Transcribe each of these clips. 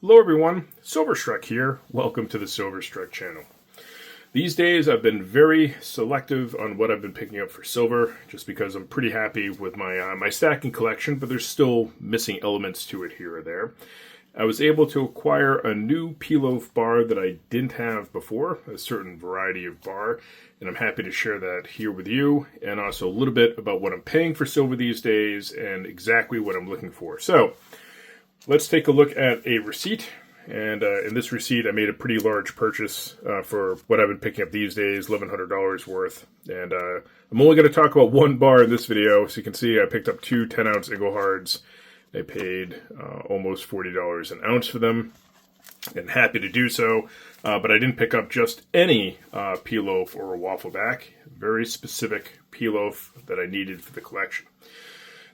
Hello everyone, Silverstruck here. Welcome to the Silverstruck channel. These days I've been very selective on what I've been picking up for silver, just because I'm pretty happy with my stacking collection, but there's still missing elements to it here or there. I was able to acquire a new P Loaf bar that I didn't have before, a certain variety of bar, and I'm happy to share that here with you, and also a little bit about what I'm paying for silver these days and exactly what I'm looking for. So, let's take a look at a receipt, and in this receipt I made a pretty large purchase for what I've been picking up these days, $1,100 worth, and I'm only going to talk about one bar in this video. So you can see I picked up two 10-ounce Engelhards. I paid almost $40 an ounce for them, and happy to do so, but I didn't pick up just any P Loaf or a Waffle back, very specific P Loaf that I needed for the collection.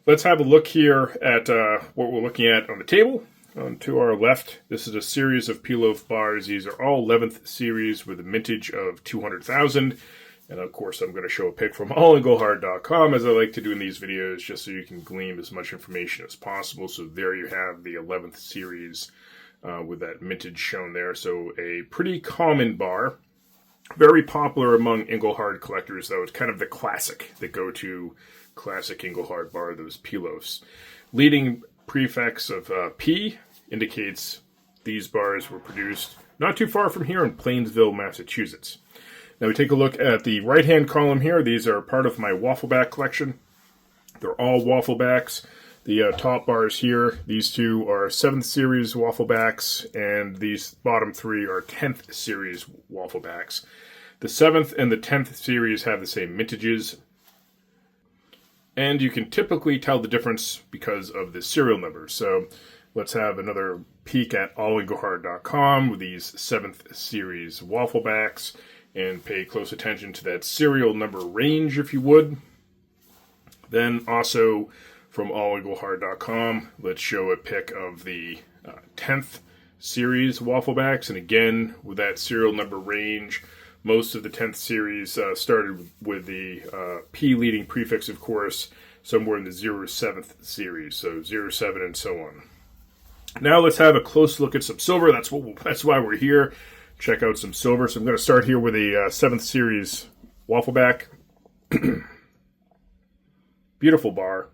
Let's have a look here at what we're looking at on the table. To our left, this is a series of P Loaf bars. These are all 11th series with a mintage of 200,000. And of course, I'm going to show a pic from unedited.com, as I like to do in these videos, just so you can glean as much information as possible. So there you have the 11th series with that mintage shown there. So a pretty common bar. Very popular among Engelhard collectors, though. It's kind of the classic, the go-to classic Engelhard bar, those P Loafs. Leading prefix of P indicates these bars were produced not too far from here in Plainsville, Massachusetts. Now we take a look at the right-hand column here. These are part of my Waffleback collection. They're all Wafflebacks. The top bars here, these two are 7th series Wafflebacks, and these bottom three are 10th series Wafflebacks. The 7th and the 10th series have the same mintages, and you can typically tell the difference because of the serial numbers. So let's have another peek at engelhard.com with these 7th series Wafflebacks and pay close attention to that serial number range, if you would. Then also from engelhard.com, let's show a pic of the 10th series Wafflebacks. And again, with that serial number range, most of the 10th series started with the P leading prefix, of course, somewhere in the 07th series, so 07 and so on. Now let's have a close look at some silver. That's why we're here. Check out some silver. So I'm going to start here with a 7th series Waffleback. Beautiful bar.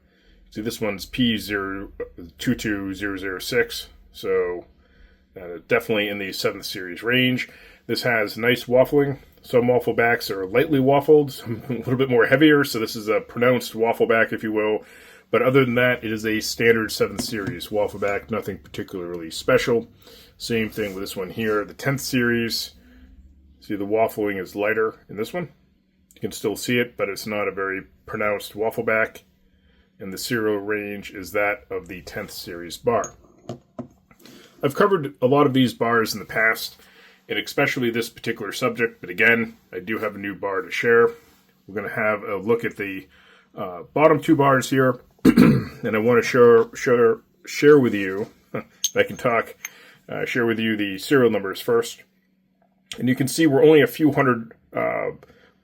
See, this one's P022006, so definitely in the 7th series range. This has nice waffling. Some Wafflebacks are lightly waffled, some a little bit more heavier, so this is a pronounced Waffleback, if you will. But other than that, it is a standard 7th series Waffleback, nothing particularly special. Same thing with this one here, the 10th series. See, the waffling is lighter in this one. You can still see it, but it's not a very pronounced Waffleback. And the serial range is that of the 10th series bar. I've covered a lot of these bars in the past, and especially this particular subject, but again, I do have a new bar to share. We're going to have a look at the bottom two bars here, and I want to share with you, if I can talk, share with you the serial numbers first. And you can see we're only a few hundred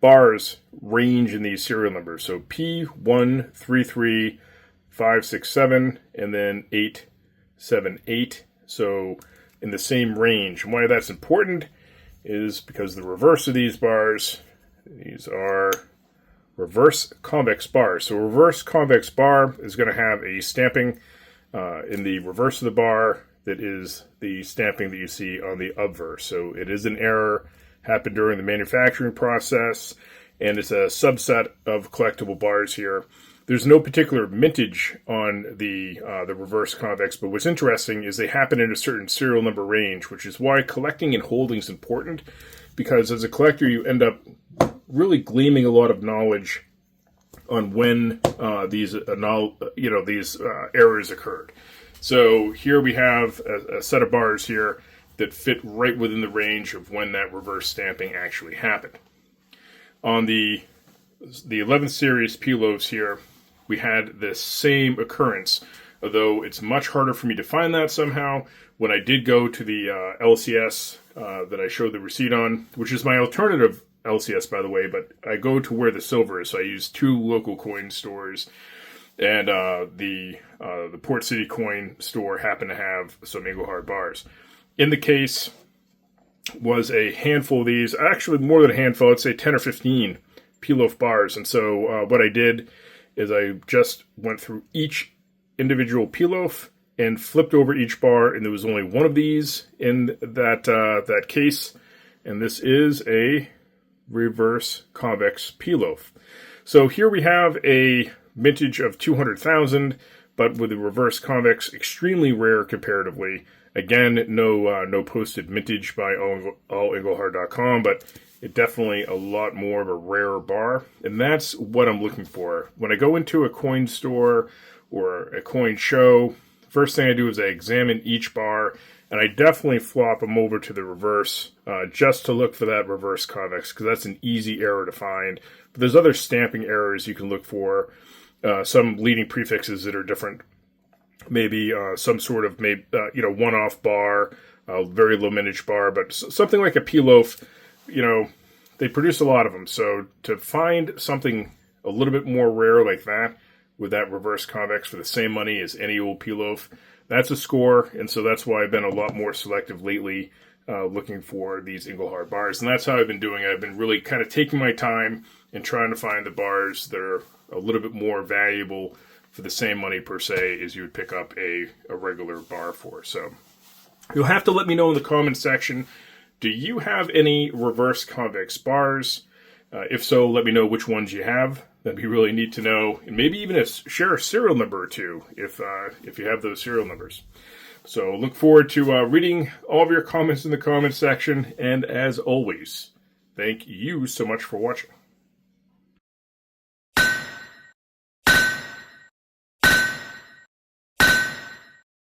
bars range in these serial numbers. So P133567 and then 878. So in the same range. And why that's important is because the reverse of these bars, these are reverse convex bars. So a reverse convex bar is going to have a stamping in the reverse of the bar that is the stamping that you see on the obverse. So it is an error, happened during the manufacturing process, and it's a subset of collectible bars here. There's no particular mintage on the reverse convex, but what's interesting is they happen in a certain serial number range, which is why collecting and holding is important, because as a collector you end up really gleaming a lot of knowledge on when these errors occurred. So here we have a set of bars here that fit right within the range of when that reverse stamping actually happened. On the 11th series P Loafs here, we had this same occurrence, although it's much harder for me to find that somehow. When I did go to the LCS that I showed the receipt on, which is my alternative LCS, by the way, but I go to where the silver is, so I use two local coin stores. and the Port City coin store happened to have some Engelhard bars. In the case was a handful of these, actually more than a handful, I'd say 10 or 15 P Loaf bars. And so what I did is I just went through each individual P Loaf and flipped over each bar, and there was only one of these in that case, and this is a reverse convex P Loaf. So here we have a mintage of 200,000, but with a reverse convex, extremely rare comparatively. Again, no posted mintage by allenglehard.com, but it definitely a lot more of a rarer bar, and that's what I'm looking for. When I go into a coin store or a coin show, first thing I do is I examine each bar, and I definitely flop them over to the reverse just to look for that reverse convex, because that's an easy error to find. But there's other stamping errors you can look for, some leading prefixes that are different. Maybe some sort of one-off bar, very low mintage bar, but something like a P Loaf, they produce a lot of them. So to find something a little bit more rare like that with that reverse convex for the same money as any old P Loaf, that's a score. And so that's why I've been a lot more selective lately, looking for these Engelhard bars. And that's how I've been doing it. I've been really kind of taking my time and trying to find the bars that are a little bit more valuable for the same money per se as you would pick up a regular bar for. So you'll have to let me know in the comments section, do you have any reverse convex bars? If so, let me know which ones you have. That'd be really neat to know. And maybe even share a serial number or two if you have those serial numbers. So look forward to reading all of your comments in the comments section. And as always, thank you so much for watching.